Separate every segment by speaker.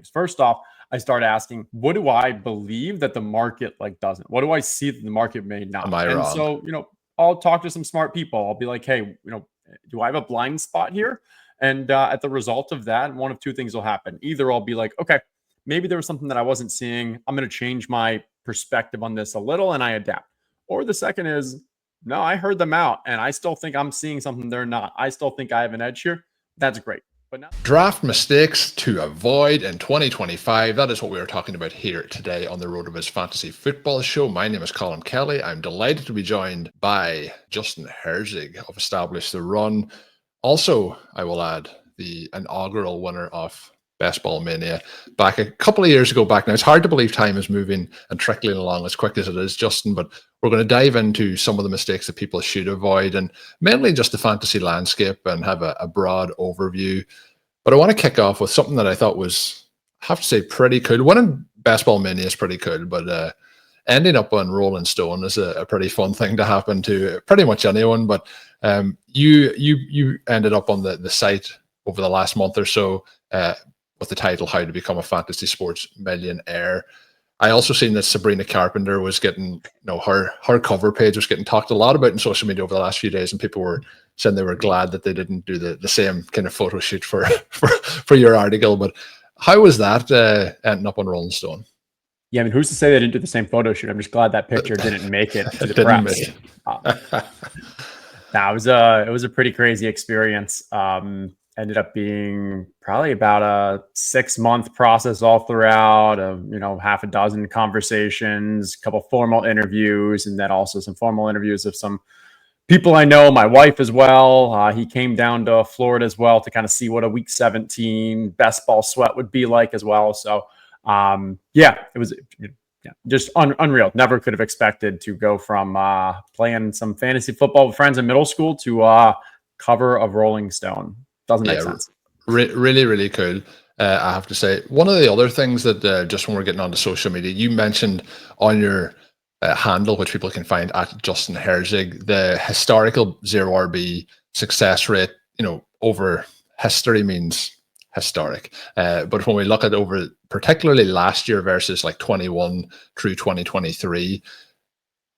Speaker 1: First off, I start asking, what do I believe that the market doesn't? What do I see that the market may not?
Speaker 2: Am I wrong?
Speaker 1: So, I'll talk to some smart people. I'll be like, hey, do I have a blind spot here? And at the result of that, one of two things will happen. Either I'll be like, okay, maybe there was something that I wasn't seeing. I'm going to change my perspective on this a little and I adapt. Or the second is, no, I heard them out and I still think I'm seeing something they're not. I still think I have an edge here. That's great. But now,
Speaker 2: draft mistakes to avoid in 2025. That is what we are talking about here today on the RotoViz Fantasy Football Show. My name is Colm Kelly. I'm delighted to be joined by Justin Herzig of Establish the Run. Also, I will add, the inaugural winner of Best Ball Mania back a couple of years ago back now. It's hard to believe time is moving and trickling along as quick as it is, Justin, but we're going to dive into some of the mistakes that people should avoid and mainly just the fantasy landscape and have a broad overview. But I want to kick off with something that I thought was, I have to say, pretty cool. Winning Best Ball Mania is pretty cool, but ending up on Rolling Stone is a pretty fun thing to happen to pretty much anyone. But you ended up on the site over the last month or so with the title "How to Become a Fantasy Sports Millionaire." I also seen that Sabrina Carpenter was getting, her cover page was getting talked a lot about in social media over the last few days, and people were saying they were glad that they didn't do the same kind of photo shoot for your article. But how was that ending up on Rolling Stone?
Speaker 1: Yeah, I mean, who's to say they didn't do the same photo shoot? I'm just glad that picture didn't make it to the press. It was a pretty crazy experience. Ended up being probably about a 6-month process all throughout of, half a dozen conversations, a couple formal interviews, and then also some formal interviews of some people I know, my wife as well. He came down to Florida as well to kind of see what a week 17 best ball sweat would be like as well. So, it was just unreal. Never could have expected to go from playing some fantasy football with friends in middle school to cover of Rolling Stone. Doesn't make sense.
Speaker 2: Really, really cool. I have to say, one of the other things that just when we're getting onto social media, you mentioned on your handle, which people can find at Justin Herzig, the historical 0RB success rate, over history means historic. But when we look at over particularly last year versus 21 through 2023,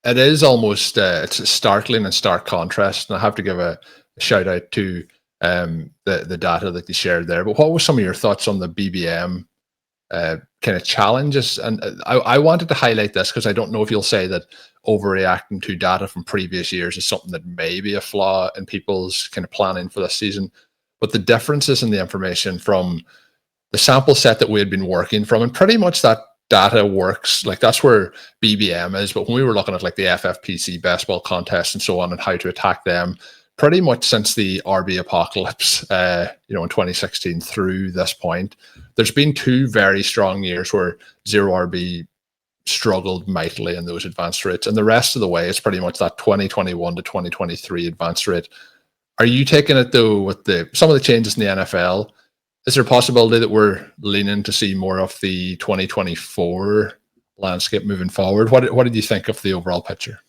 Speaker 2: it is almost it's a startling and stark contrast. And I have to give a shout out to the data that you shared there. But what were some of your thoughts on the BBM kind of challenges? And I wanted to highlight this because I don't know if you'll say that overreacting to data from previous years is something that may be a flaw in people's kind of planning for this season. But the differences in the information from the sample set that we had been working from, and pretty much that data works, that's where BBM is. But when we were looking at the FFPC Best Ball contest and so on and how to attack them, pretty much since the RB apocalypse, in 2016 through this point, there's been 2 very strong years where 0RB struggled mightily in those advanced rates. And the rest of the way, it's pretty much that 2021 to 2023 advanced rate. Are you taking it, though, with some of the changes in the NFL? Is there a possibility that we're leaning to see more of the 2024 landscape moving forward? What did you think of the overall picture?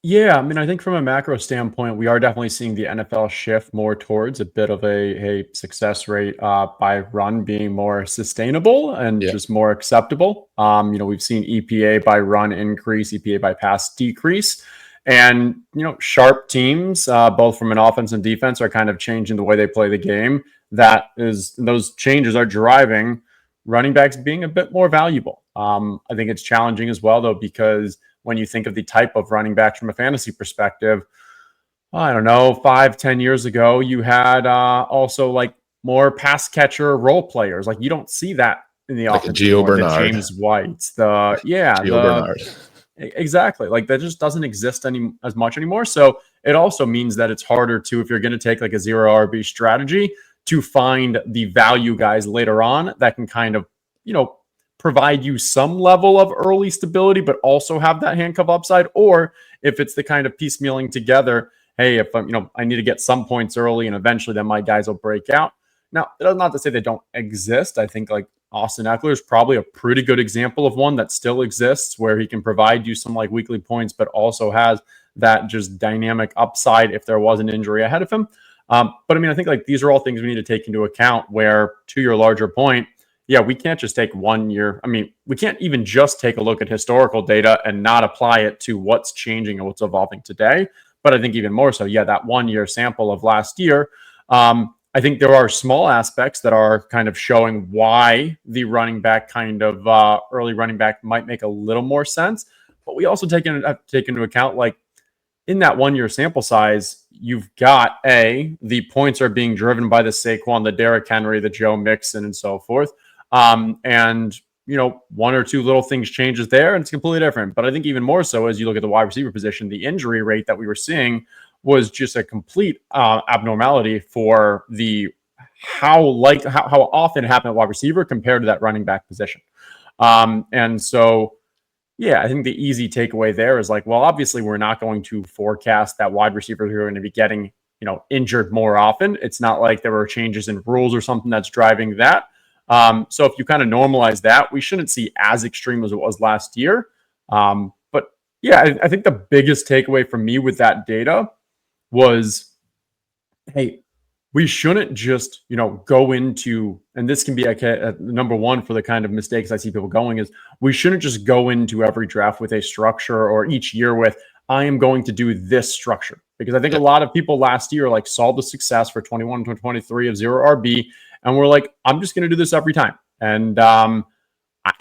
Speaker 1: Yeah, I mean, I think from a macro standpoint, we are definitely seeing the NFL shift more towards a bit of a success rate by run being more sustainable and just more acceptable. We've seen EPA by run increase, EPA by pass decrease. And, sharp teams, both from an offense and defense, are kind of changing the way they play the game. Those changes are driving running backs being a bit more valuable. I think it's challenging as well, though, because when you think of the type of running backs from a fantasy perspective, I don't know, 5-10 years ago, you had also more pass catcher role players. You don't see that in the offense.
Speaker 2: Gio Bernard.
Speaker 1: The James Whites, Bernard. Exactly. That just doesn't exist as much anymore. So it also means that it's harder to, if you're going to take a 0RB strategy, to find the value guys later on that can kind of, provide you some level of early stability, but also have that handcuff upside. Or if it's the kind of piecemealing together, hey, if I need to get some points early and eventually then my guys will break out. Now, that's not to say they don't exist. I think Austin Eckler is probably a pretty good example of one that still exists where he can provide you some weekly points, but also has that just dynamic upside if there was an injury ahead of him. But I mean, I think these are all things we need to take into account where, to your larger point, yeah, we can't just take 1 year. I mean, we can't even just take a look at historical data and not apply it to what's changing and what's evolving today. But I think even more so, yeah, that 1 year sample of last year, I think there are small aspects that are kind of showing why the running back kind of early running back might make a little more sense. But we also have to take into account, like, in that 1 year sample size, you've got the points are being driven by the Saquon, the Derrick Henry, the Joe Mixon, and so forth. And one or two little things changes there, and it's completely different. But I think even more so, as you look at the wide receiver position, the injury rate that we were seeing was just a complete abnormality for how often it happened at wide receiver compared to that running back position. And so, yeah, I think the easy takeaway there is like, well, obviously we're not going to forecast that wide receivers are going to be getting, injured more often. It's not like there were changes in rules or something that's driving that. So if you kind of normalize that, we shouldn't see as extreme as it was last year. But yeah, I think the biggest takeaway for me with that data was, hey, we shouldn't just, go into, and this can be a number one for the kind of mistakes I see people going is we shouldn't just go into every draft with a structure or each year with, I am going to do this structure. Because I think a lot of people last year like saw the success for 21 to 23 of zero RB and we're like, I'm just going to do this every time. And I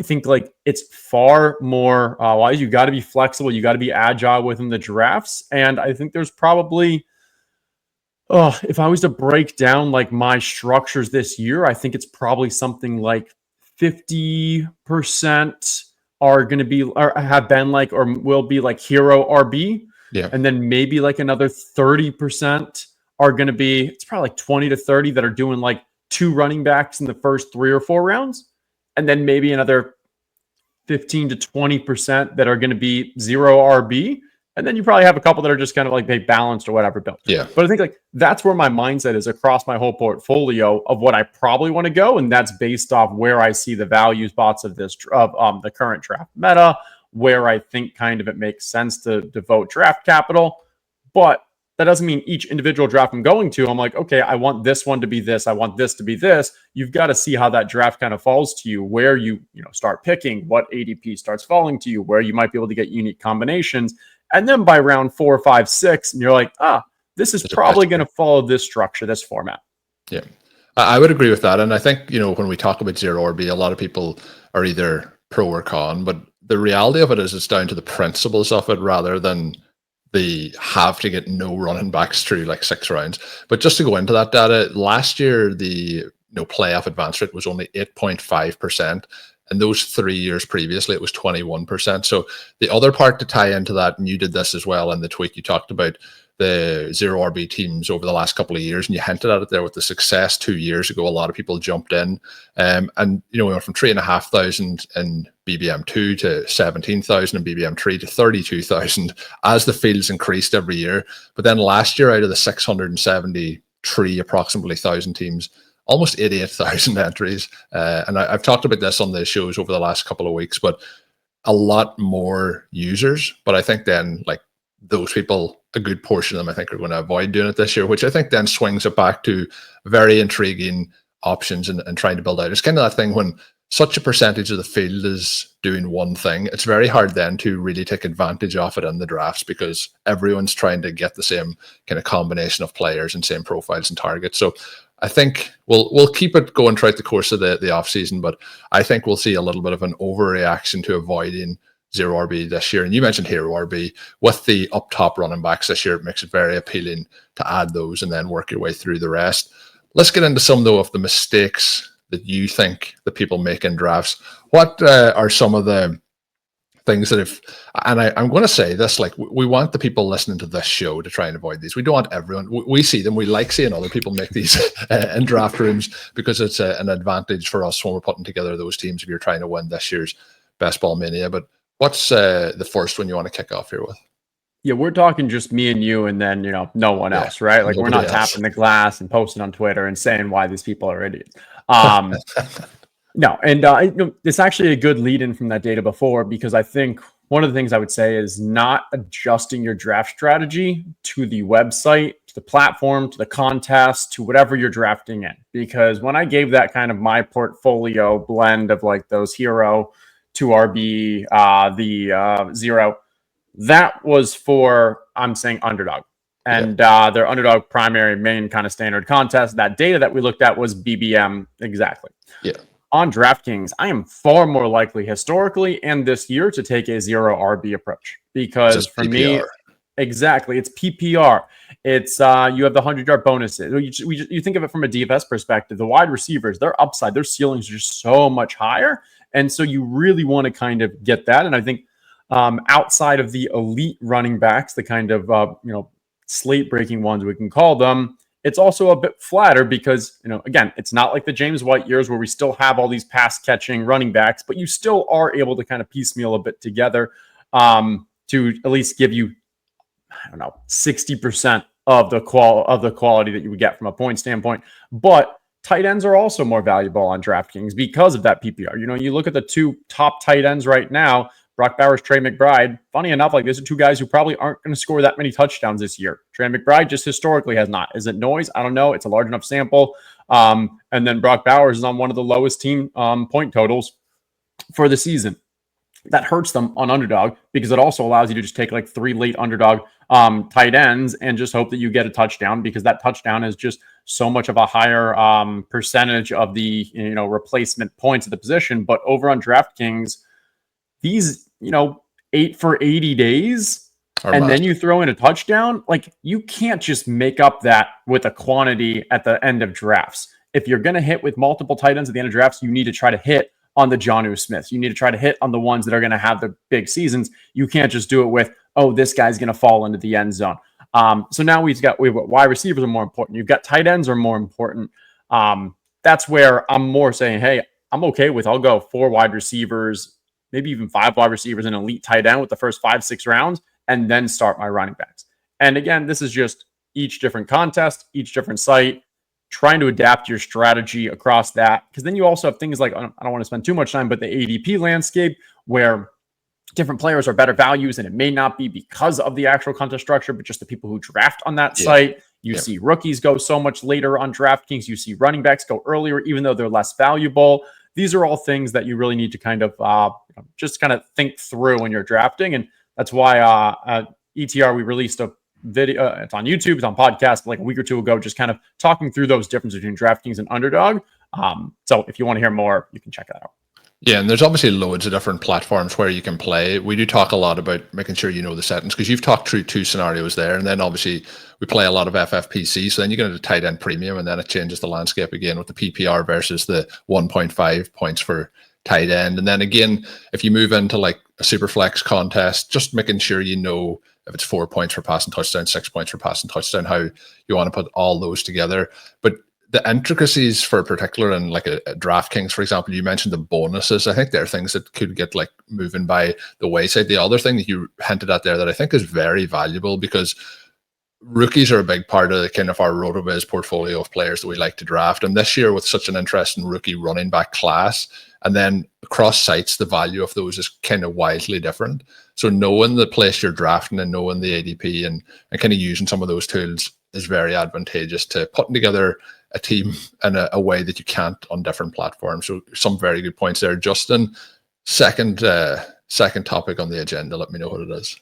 Speaker 1: think like it's far more wise. You got to be flexible. You got to be agile within the drafts. And I think there's probably, if I was to break down like my structures this year, I think it's probably something like 50% are going to be or have been like or will be like hero RB.
Speaker 2: Yeah.
Speaker 1: And then maybe like another 30% are going to be, it's probably like 20 to 30 that are doing like 2 running backs in the first 3 or 4 rounds. And then maybe another 15 to 20% that are going to be 0 RB. And then you probably have a couple that are just kind of like they balanced or whatever built.
Speaker 2: Yeah.
Speaker 1: But I think like that's where my mindset is across my whole portfolio of what I probably want to go. And that's based off where I see the value spots of this, of the current draft meta, where I think kind of it makes sense to devote draft capital. But that doesn't mean each individual draft I'm going to, I'm like, okay, I want this one to be this. I want this to be this. You've got to see how that draft kind of falls to you, where you start picking, what ADP starts falling to you, where you might be able to get unique combinations. And then by round 4, 5, 6, and you're like, this is probably going to follow this structure, this format.
Speaker 2: Yeah, I would agree with that. And I think, when we talk about zero RB, a lot of people are either pro or con, but the reality of it is it's down to the principles of it rather than the have to get no running backs through like 6 rounds. But just to go into that data, last year, the playoff advance rate was only 8.5%. And those 3 years previously, it was 21%. So the other part to tie into that, and you did this as well in the tweet, you talked about the zero RB teams over the last couple of years, and you hinted at it there with the success 2 years ago. A lot of people jumped in, and we went from 3,500 in BBM2 to 17,000 in BBM3 to 32,000 as the fields increased every year. But then last year, out of the 673 approximately 1,000 teams, almost 88,000 entries. And I've talked about this on the shows over the last couple of weeks, but a lot more users. But I think then like those people, a good portion of them, I think are going to avoid doing it this year, which I think then swings it back to very intriguing options and trying to build out. It's kind of that thing when such a percentage of the field is doing one thing, it's very hard then to really take advantage of it in the drafts because everyone's trying to get the same kind of combination of players and same profiles and targets. So I think we'll keep it going throughout the course of the off season, but I think we'll see a little bit of an overreaction to avoiding zero RB this year. And you mentioned hero RB with the up top running backs this year. It makes it very appealing to add those and then work your way through the rest. Let's get into some though of the mistakes that you think that people make in drafts. What are some of the things that I'm going to say this, like we want the people listening to this show to try and avoid these. We don't want everyone. We see them. We like seeing other people make these in draft rooms because it's an advantage for us when we're putting together those teams if you're trying to win this year's Best Ball Mania. But what's the first one you want to kick off here with?
Speaker 1: Yeah, we're talking just me and you and then, no one else, right? Like we're not tapping the glass and posting on Twitter and saying why these people are idiots. No, and it's actually a good lead in from that data before because I think one of the things I would say is not adjusting your draft strategy to the website, to the platform, to the contest, to whatever you're drafting in. Because when I gave that kind of my portfolio blend of like those hero, 2RB, the zero, that was for, I'm saying Underdog. And their Underdog primary main kind of standard contest. That data that we looked at was BBM exactly.
Speaker 2: Yeah.
Speaker 1: On DraftKings, I am far more likely historically and this year to take a zero RB approach because for
Speaker 2: PPR.
Speaker 1: me, exactly, it's PPR. It's you have the 100-yard bonuses. You think of it from a DFS perspective. The wide receivers, their upside, their ceilings are just so much higher, and so you really want to kind of get that. And I think outside of the elite running backs, the kind of slate breaking ones we can call them, it's also a bit flatter because, again, it's not like the James White years where we still have all these pass catching running backs, but you still are able to kind of piecemeal a bit together to at least give you, 60% of the quality that you would get from a point standpoint. But tight ends are also more valuable on DraftKings because of that PPR. You look at the two top tight ends right now, Brock Bowers, Trey McBride. Funny enough, like these are two guys who probably aren't going to score that many touchdowns this year. Trey McBride just historically has not. Is it noise? I don't know. It's a large enough sample. And then Brock Bowers is on one of the lowest team point totals for the season. That hurts them on Underdog because it also allows you to just take like 3 late Underdog tight ends and just hope that you get a touchdown because that touchdown is just so much of a higher percentage of the replacement points of the position. But over on DraftKings, these 8 for 80 days and then you throw in a touchdown, like you can't just make up that with a quantity at the end of drafts. If you're going to hit with multiple tight ends at the end of drafts, you need to try to hit on the Jonnu Smiths. You need to try to hit on the ones that are going to have the big seasons. You can't just do it with, this guy's going to fall into the end zone. So now we've got wide receivers are more important. You've got tight ends are more important. That's where I'm more saying, hey, I'm okay with, I'll go 4 wide receivers, maybe even 5 wide receivers and elite tight end with the first 5-6 rounds, and then start my running backs. And again, this is just each different contest, each different site, trying to adapt your strategy across that. Because then you also have things like, I don't want to spend too much time, but the ADP landscape where different players are better values, and it may not be because of the actual contest structure, but just the people who draft on that site. You see rookies go so much later on DraftKings. You see running backs go earlier, even though they're less valuable. These are all things that you really need to kind of just kind of think through when you're drafting. And that's why ETR, we released a video. It's on YouTube, it's on podcast like a week or two ago, just kind of talking through those differences between DraftKings and Underdog. So if you want to hear more, you can check that out.
Speaker 2: Yeah, and there's obviously loads of different platforms where you can play. We do talk a lot about making sure you know the settings because you've talked through 2 scenarios there. And then obviously we play a lot of FFPC. So then you get into tight end premium and then it changes the landscape again with the PPR versus the 1.5 points for tight end. And then again, if you move into like a super flex contest, just making sure you know if it's 4 points for passing touchdown, 6 points for passing touchdown, how you want to put all those together. But the intricacies for particular and like a DraftKings, for example, you mentioned the bonuses. I think there are things that could get like moving by the wayside. The other thing that you hinted at there that I think is very valuable because rookies are a big part of the kind of our RotoViz portfolio of players that we like to draft. And this year with such an interesting rookie running back class, and then across sites, the value of those is kind of wildly different. So knowing the place you're drafting and knowing the ADP and kind of using some of those tools is very advantageous to putting together a team in a way that you can't on different platforms. So some very good points there. Justin, second topic on the agenda. Let me know what it is.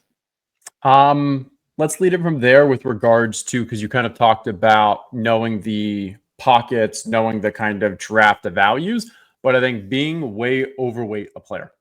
Speaker 1: Let's lead it from there with regards to, because you kind of talked about knowing the pockets, knowing the kind of draft the values, but I think being way overweight a player.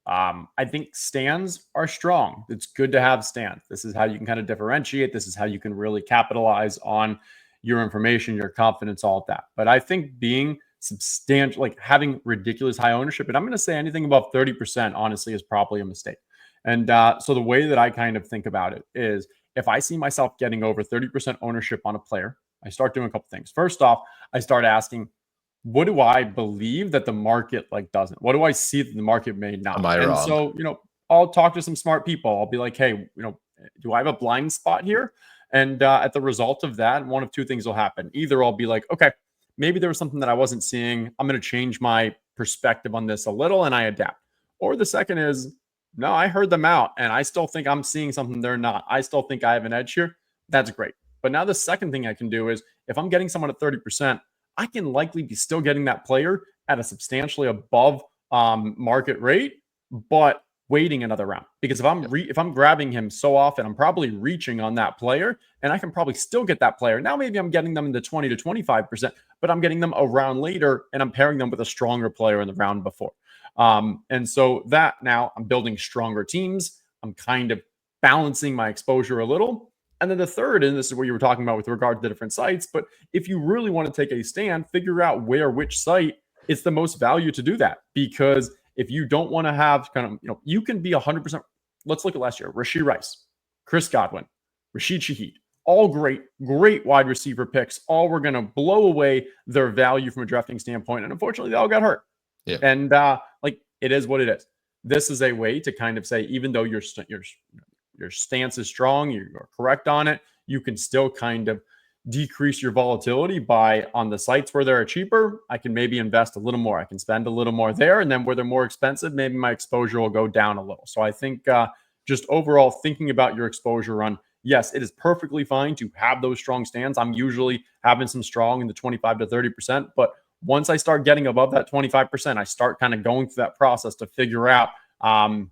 Speaker 1: I think stands are strong. It's good to have stands. This is how you can kind of differentiate. This is how you can really capitalize on your information, your confidence, all of that. But I think being substantial, like having ridiculous high ownership, and I'm going to say anything above 30%, honestly, is probably a mistake. And so the way that I kind of think about it is if I see myself getting over 30% ownership on a player, I start doing a couple things. First off, I start asking, what do I believe that the market like doesn't? What do I see that the market may not?
Speaker 2: Am I
Speaker 1: and
Speaker 2: wrong?
Speaker 1: So, I'll talk to some smart people. I'll be like, hey, do I have a blind spot here? And at the result of that, one of 2 things will happen. Either I'll be like, okay, maybe there was something that I wasn't seeing. I'm going to change my perspective on this a little and I adapt. Or the second is no, I heard them out, and I still think I'm seeing something they're not. I still think I have an edge here. That's great. But now the second thing I can do is if I'm getting someone at 30%, I can likely be still getting that player at a substantially above market rate, but waiting another round. Because if I'm grabbing him so often, I'm probably reaching on that player, and I can probably still get that player. Now maybe I'm getting them in the 20 to 25%, but I'm getting them a round later, and I'm pairing them with a stronger player in the round before. And so that now I'm building stronger teams. I'm kind of balancing my exposure a little. And then the third, and this is what you were talking about with regard to the different sites, but if you really want to take a stand, figure out which site is the most value to do that. Because if you don't want to have you can be 100%. Let's look at last year. Rashee Rice, Chris Godwin, Rashid Shaheed, all great wide receiver picks. All were going to blow away their value from a drafting standpoint. And unfortunately, they all got hurt.
Speaker 2: Yeah.
Speaker 1: And it is what it is. This is a way to kind of say, even though your stance is strong, you're correct on it, you can still kind of decrease your volatility by, on the sites where they're cheaper, I can maybe invest a little more. I can spend a little more there. And then where they're more expensive, maybe my exposure will go down a little. So I think just overall thinking about your exposure run, yes, it is perfectly fine to have those strong stands. I'm usually having some strong in the 25 to 30%, but once I start getting above that 25%, I start kind of going through that process to figure out, am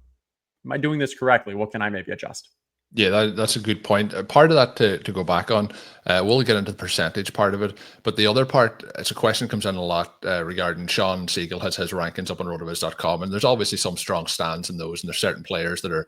Speaker 1: I doing this correctly? What can I maybe adjust?
Speaker 2: Yeah, that's a good point. Part of that to go back on, we'll get into the percentage part of it, but the other part, it's a question comes in a lot regarding Sean Siegel has his rankings up on rotoviz.com, and there's obviously some strong stands in those, and there's certain players that are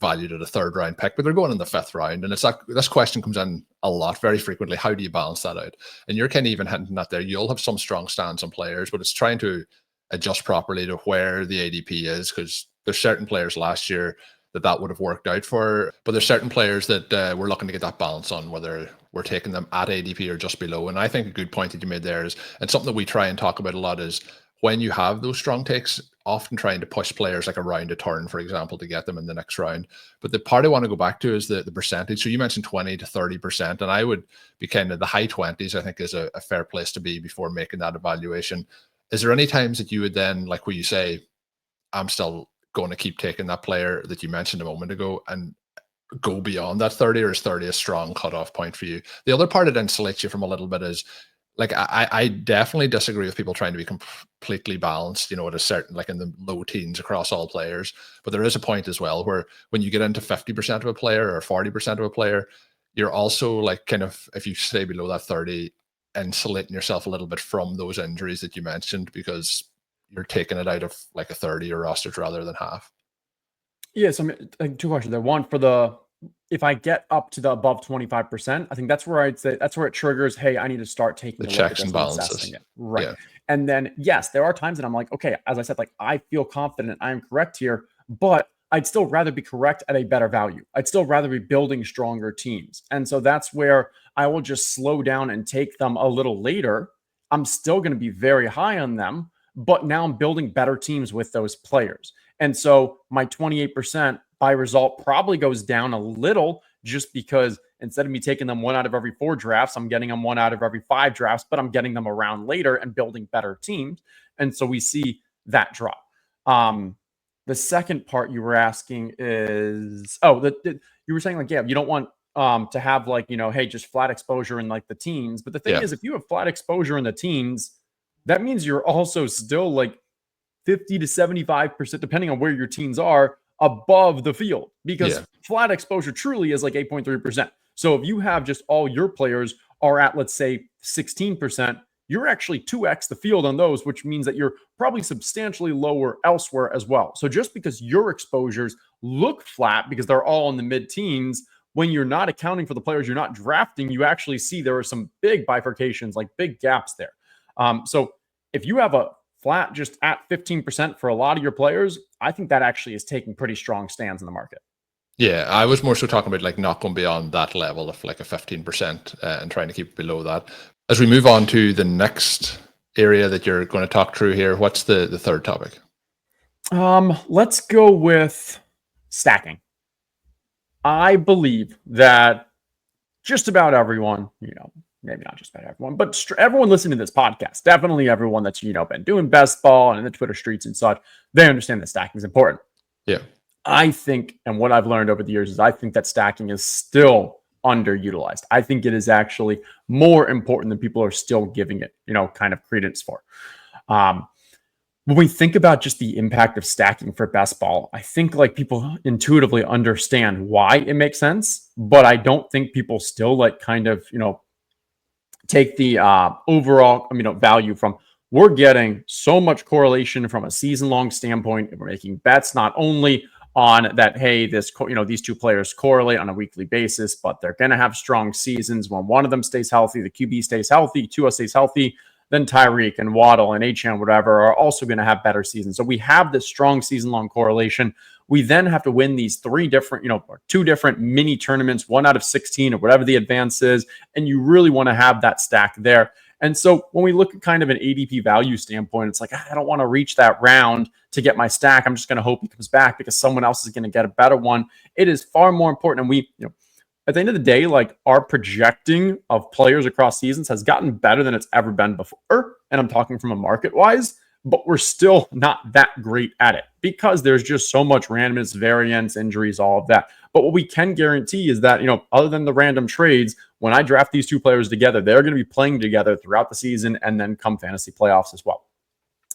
Speaker 2: valued at a third round pick, but they're going in the fifth round, and it's like this question comes in a lot, very frequently. How do you balance that out? And you're kind of even hinting that there. You'll have some strong stands on players, but it's trying to adjust properly to where the ADP is, because there's certain players last year that would have worked out for, but there's certain players that we're looking to get that balance on, whether we're taking them at ADP or just below. And I think a good point that you made there is, and something that we try and talk about a lot, is when you have those strong takes, often trying to push players like around a turn, for example, to get them in the next round. But the part I want to go back to is the percentage. So you mentioned 20 to 30%, and I would be kind of the high 20s, I think is a fair place to be before making that evaluation. Is there any times that you would then, like where you say, I'm still going to keep taking that player that you mentioned a moment ago and go beyond that 30, or is 30 a strong cutoff point for you? The other part that insulates you from a little bit is, like, I definitely disagree with people trying to be completely balanced, at a certain, like in the low teens across all players. But there is a point as well where when you get into 50% of a player or 40% of a player, you're also like kind of, if you stay below that 30, insulating yourself a little bit from those injuries that you mentioned, because you're taking it out of like a 30 or roster rather than half.
Speaker 1: Yeah, so two questions there. One, if I get up to the above 25%, I think that's where I'd say that's where it triggers, hey, I need to start taking
Speaker 2: the checks and balances.
Speaker 1: Right. Yeah. And then, yes, there are times that I'm like, okay, as I said, like I feel confident I am correct here, but I'd still rather be correct at a better value. I'd still rather be building stronger teams. And so that's where I will just slow down and take them a little later. I'm still going to be very high on them, but now I'm building better teams with those players. And so my 28% by result probably goes down a little, just because instead of me taking them 1 out of every 4 drafts, I'm getting them 1 out of every 5 drafts, but I'm getting them around later and building better teams. And so we see that drop. The second part you were asking is, you were saying like, yeah, you don't want to have like, hey, just flat exposure in like the teens. But the thing is, if you have flat exposure in the teens, that means you're also still like 50 to 75%, depending on where your teams are, above the field, because flat exposure truly is like 8.3%. So if you have just all your players are at, let's say, 16%, you're actually 2x the field on those, which means that you're probably substantially lower elsewhere as well. So just because your exposures look flat because they're all in the mid-teens, when you're not accounting for the players you're not drafting, you actually see there are some big bifurcations, like big gaps there. So if you have a flat just at 15% for a lot of your players, I think that actually is taking pretty strong stands in the market.
Speaker 2: Yeah, I was more so talking about like not going beyond that level of like a 15% and trying to keep below that. As we move on to the next area that you're going to talk through here, what's the third topic?
Speaker 1: Let's go with stacking. I believe that just about everyone, maybe not just about everyone, but everyone listening to this podcast, definitely everyone that's, been doing best ball and in the Twitter streets and such, they understand that stacking is important.
Speaker 2: Yeah.
Speaker 1: I think, and what I've learned over the years is I think that stacking is still underutilized. I think it is actually more important than people are still giving it, kind of credence for. When we think about just the impact of stacking for best ball, I think like people intuitively understand why it makes sense, but I don't think people still like kind of, take the overall, value from we're getting so much correlation from a season-long standpoint. And we're making bets not only on that, hey, these two players correlate on a weekly basis, but they're going to have strong seasons. When one of them stays healthy, the QB stays healthy, Tua stays healthy, then Tyreek and Waddle and Achane, whatever, are also going to have better seasons. So we have this strong season-long correlation. We then have to win these two different mini tournaments, 1 out of 16 or whatever the advance is, and you really want to have that stack there. And so when we look at kind of an ADP value standpoint, it's like, I don't want to reach that round to get my stack. I'm just going to hope he comes back because someone else is going to get a better one. It is far more important. And we, at the end of the day, like our projecting of players across seasons has gotten better than it's ever been before. And I'm talking from a market wise, but we're still not that great at it because there's just so much randomness, variance, injuries, all of that. But what we can guarantee is that, other than the random trades, when I draft these two players together, they're going to be playing together throughout the season and then come fantasy playoffs as well.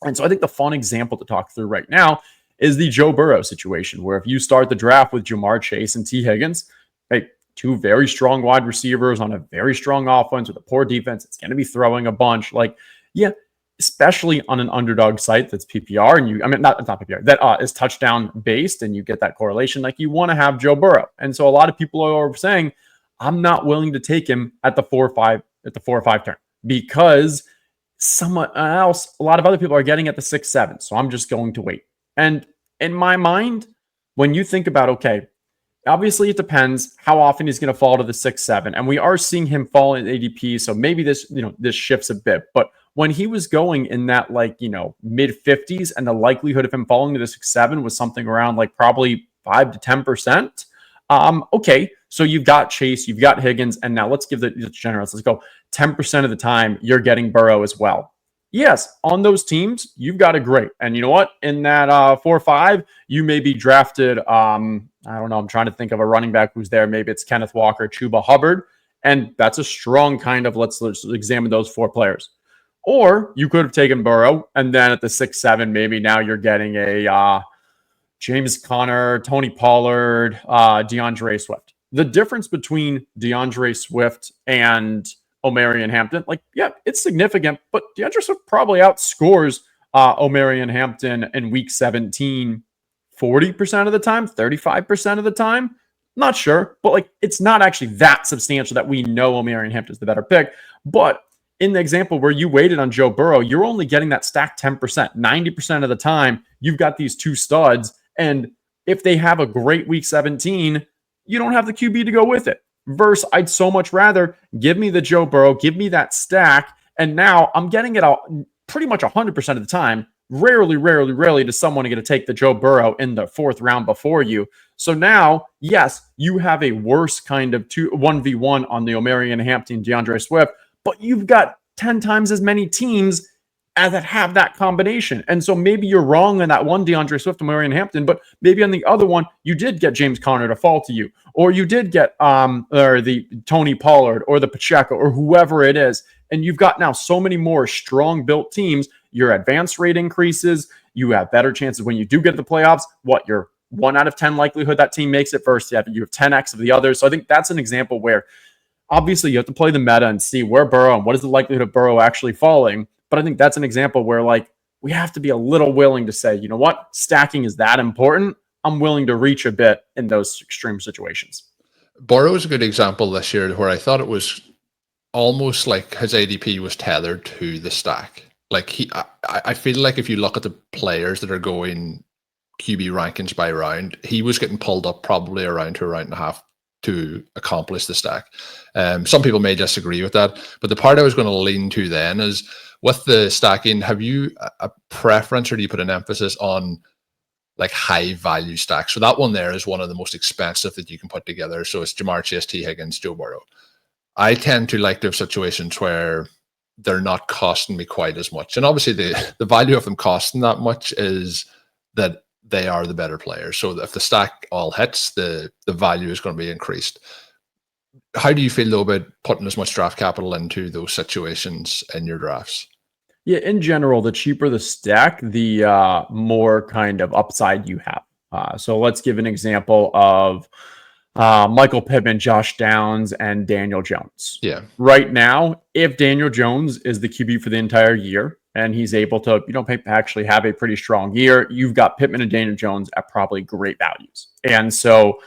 Speaker 1: And so I think the fun example to talk through right now is the Joe Burrow situation, where if you start the draft with Jamar Chase and T. Higgins, hey, two very strong wide receivers on a very strong offense with a poor defense, it's going to be throwing a bunch. Like, yeah, especially on an underdog site that's PPR and not PPR, that is touchdown based and you get that correlation. Like you want to have Joe Burrow. And so a lot of people are saying, I'm not willing to take him at the 4 or 5 turn because someone else, a lot of other people are getting at the 6, 7. So I'm just going to wait. And in my mind, when you think about, okay, obviously it depends how often he's going to fall to the 6, 7. And we are seeing him fall in ADP. So maybe this shifts a bit, but when he was going in that mid 50s and the likelihood of him falling to the 6, 7 was something around like probably 5 to 10%. Okay. So you've got Chase, you've got Higgins, and now let's give the generous. Let's go 10% of the time you're getting Burrow as well. Yes, on those teams, you've got a great. And you know what? In that 4 or 5, you may be drafted. I don't know. I'm trying to think of a running back who's there. Maybe it's Kenneth Walker, Chuba Hubbard. And that's a strong kind of, let's examine those 4 players. Or you could have taken Burrow, and then at the 6, 7, maybe now you're getting a James Conner, Tony Pollard, DeAndre Swift. The difference between DeAndre Swift and Omarion Hampton, it's significant, but DeAndre Swift probably outscores Omarion Hampton in week 17 40% of the time, 35% of the time. Not sure, but it's not actually that substantial that we know Omarion Hampton is the better pick. But in the example where you waited on Joe Burrow, you're only getting that stack 10%. 90% of the time, you've got these two studs. And if they have a great week 17, you don't have the QB to go with it. Versus, I'd so much rather give me the Joe Burrow, give me that stack. And now I'm getting it out pretty much 100% of the time. Rarely does someone get to take the Joe Burrow in the 4th round before you. So now, yes, you have a worse kind of 1v1 on the Omarion Hampton, DeAndre Swift, but you've got 10 times as many teams that have that combination. And so maybe you're wrong on that one DeAndre Swift and Omarion Hampton, but maybe on the other one, you did get James Conner to fall to you, or you did get or the Tony Pollard or the Pacheco or whoever it is. And you've got now so many more strong built teams. Your advance rate increases. You have better chances when you do get to the playoffs. Your 1 out of 10 likelihood that team makes it first. You have 10x of the others. So I think that's an example where obviously you have to play the meta and see where Burrow and what is the likelihood of Burrow actually falling. But I think that's an example where we have to be a little willing to say, you know what, stacking is that important. I'm willing to reach a bit in those extreme situations.
Speaker 2: Burrow is a good example this year where I thought it was almost like his ADP was tethered to the stack. I feel like if you look at the players that are going QB rankings by round, he was getting pulled up probably around to a round and a half to accomplish the stack. Some people may disagree with that, but the part I was going to lean to then is with the stacking, have you a preference or do you put an emphasis on high value stacks? So that one there is one of the most expensive that you can put together. So it's Jamar Chase, T. Higgins, Joe Burrow. I tend to like to have situations where they're not costing me quite as much. And obviously the value of them costing that much is that they are the better players. So if the stack all hits, the value is going to be increased. How do you feel though about putting as much draft capital into those situations in your drafts?
Speaker 1: Yeah, in general, the cheaper the stack, the more kind of upside you have. So let's give an example of Michael Pittman, Josh Downs, and Daniel Jones.
Speaker 2: Yeah.
Speaker 1: Right now, if Daniel Jones is the QB for the entire year and he's able to, actually have a pretty strong year, you've got Pittman and Daniel Jones at probably great values. And so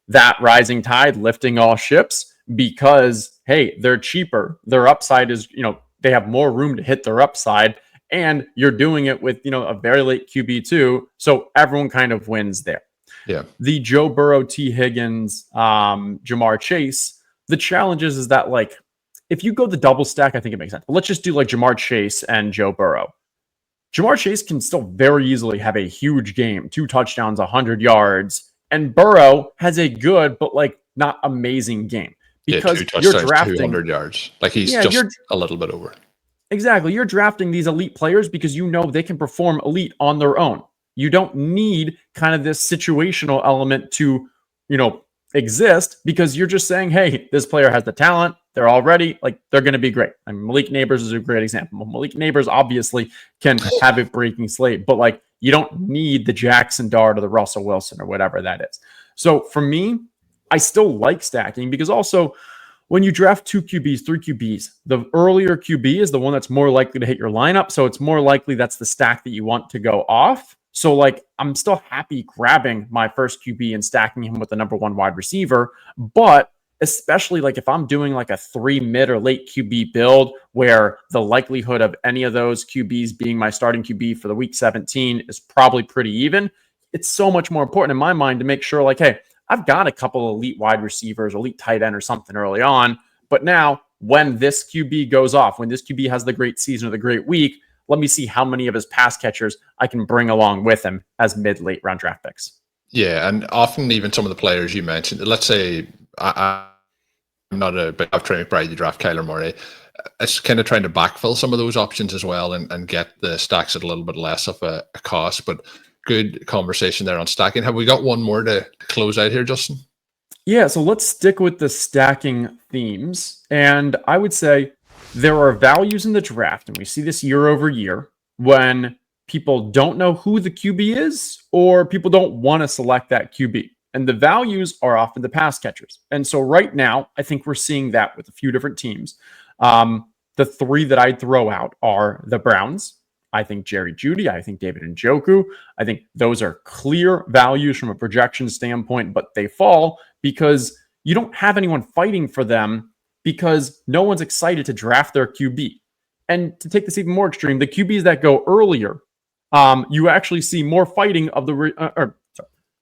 Speaker 1: that rising tide lifting all ships because, hey, they're cheaper. Their upside is, they have more room to hit their upside, and you're doing it with, a very late QB too. So everyone kind of wins there.
Speaker 2: Yeah.
Speaker 1: The Joe Burrow, T. Higgins, Jamar Chase, the challenge is that, like, if you go the double stack, I think it makes sense. But let's just do like Jamar Chase and Joe Burrow. Jamar Chase can still very easily have a huge game, 2 touchdowns, 100 yards. And Burrow has a good, but like not amazing game. Because
Speaker 2: 2 touchdowns,
Speaker 1: you're drafting
Speaker 2: 200 yards. Like he's just a little bit over.
Speaker 1: Exactly. You're drafting these elite players because you know they can perform elite on their own. You don't need kind of this situational element to, exist, because you're just saying, hey, this player has the talent. They're already they're going to be great. I mean, Malik Neighbors is a great example. Malik Neighbors obviously can have a breaking slate, but you don't need the Jackson Dart or the Russell Wilson or whatever that is. So for me, I still like stacking because also when you draft 2 QBs, 3 QBs, the earlier QB is the one that's more likely to hit your lineup. So it's more likely that's the stack that you want to go off. So I'm still happy grabbing my first QB and stacking him with the number 1 wide receiver. But especially if I'm doing a 3 mid or late QB build where the likelihood of any of those QBs being my starting QB for the week 17 is probably pretty even, it's so much more important in my mind to make sure hey, I've got a couple of elite wide receivers, elite tight end or something early on. But now when this QB goes off, when this QB has the great season or the great week, let me see how many of his pass catchers I can bring along with him as mid-late round draft picks.
Speaker 2: Yeah, and often even some of the players you mentioned, let's say I'm not a big of Trey McBride, you draft Kyler Murray. It's kind of trying to backfill some of those options as well and get the stacks at a little bit less of a cost. But good conversation there on stacking. Have we got one more to close out here, Justin?
Speaker 1: Yeah, so let's stick with the stacking themes. And I would say there are values in the draft, and we see this year over year, when people don't know who the QB is or people don't want to select that QB. And the values are often the pass catchers. And so right now, I think we're seeing that with a few different teams. The 3 that I'd throw out are the Browns. I think Jerry Jeudy. I think David Njoku. I think those are clear values from a projection standpoint, but they fall because you don't have anyone fighting for them because no one's excited to draft their QB. And to take this even more extreme, the QBs that go earlier, you actually see more fighting of the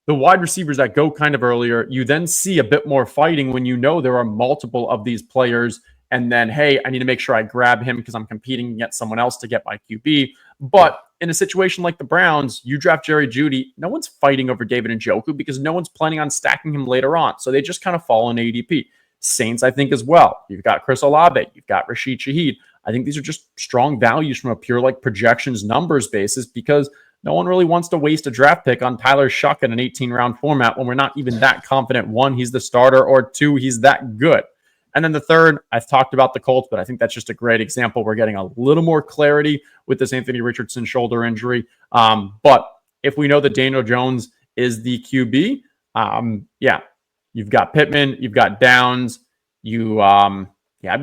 Speaker 1: wide receivers that go kind of earlier. You then see a bit more fighting when you know there are multiple of these players. And then, hey, I need to make sure I grab him because I'm competing against someone else to get my QB. But in a situation like the Browns, you draft Jerry Jeudy, no one's fighting over David Njoku because no one's planning on stacking him later on. So they just kind of fall in ADP. Saints, I think, as well. You've got Chris Olave. You've got Rashid Shaheed. I think these are just strong values from a pure projections numbers basis because no one really wants to waste a draft pick on Tyler Shuck in an 18-round format when we're not even that confident, 1, he's the starter, or 2, he's that good. And then the third, I've talked about the Colts, but I think that's just a great example. We're getting a little more clarity with this Anthony Richardson shoulder injury. But if we know that Daniel Jones is the QB, you've got Pittman, you've got Downs, I'd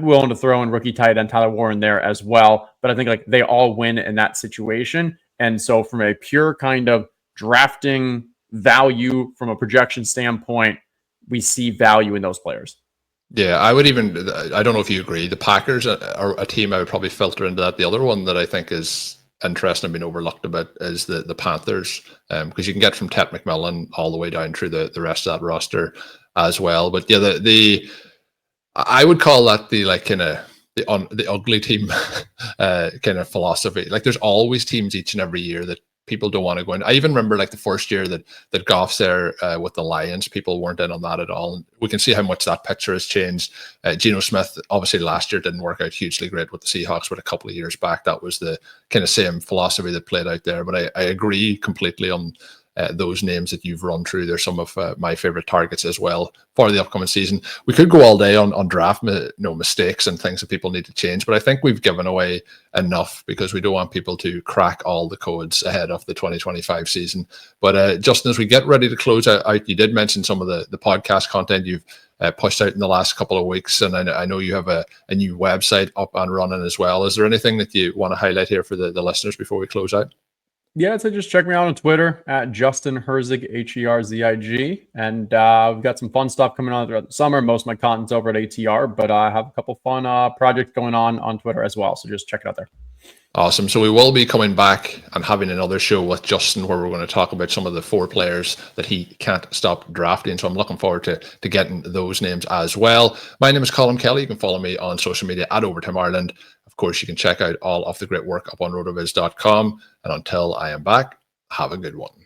Speaker 1: be willing to throw in rookie tight end Tyler Warren there as well. But I think they all win in that situation. And so from a pure kind of drafting value from a projection standpoint, we see value in those players.
Speaker 2: Yeah, I don't know if you agree. The Packers are a team I would probably filter into that. The other one that I think is interesting and been overlooked a bit is the Panthers, because you can get from Ted McMillan all the way down through the rest of that roster as well. But yeah, I would call that the ugly team kind of philosophy. There's always teams each and every year that people don't want to go in. I even remember the first year that Goff's there with the Lions, people weren't in on that at all. And we can see how much that picture has changed. Geno Smith, obviously last year didn't work out hugely great with the Seahawks, but a couple of years back, that was the kind of same philosophy that played out there. But I agree completely on those names that you've run through. They're some of my favorite targets as well for the upcoming season. We could go all day on draft mistakes and things that people need to change, but I think we've given away enough because we don't want people to crack all the codes ahead of the 2025 season. But Justin, as we get ready to close out, you did mention some of the podcast content you've pushed out in the last couple of weeks, and I know you have a new website up and running as well. Is there anything that you want to highlight here for the listeners before we close out?
Speaker 1: Yeah, so just check me out on Twitter at Justin Herzig, Herzig. And we've got some fun stuff coming on throughout the summer. Most of my content's over at ATR, but I have a couple fun projects going on Twitter as well. So just check it out there.
Speaker 2: Awesome. So we will be coming back and having another show with Justin where we're going to talk about some of the 4 players that he can't stop drafting. So I'm looking forward to getting those names as well. My name is Colm Kelly. You can follow me on social media at Overtime Ireland. Of course, you can check out all of the great work up on rotoviz.com. And until I am back, have a good one.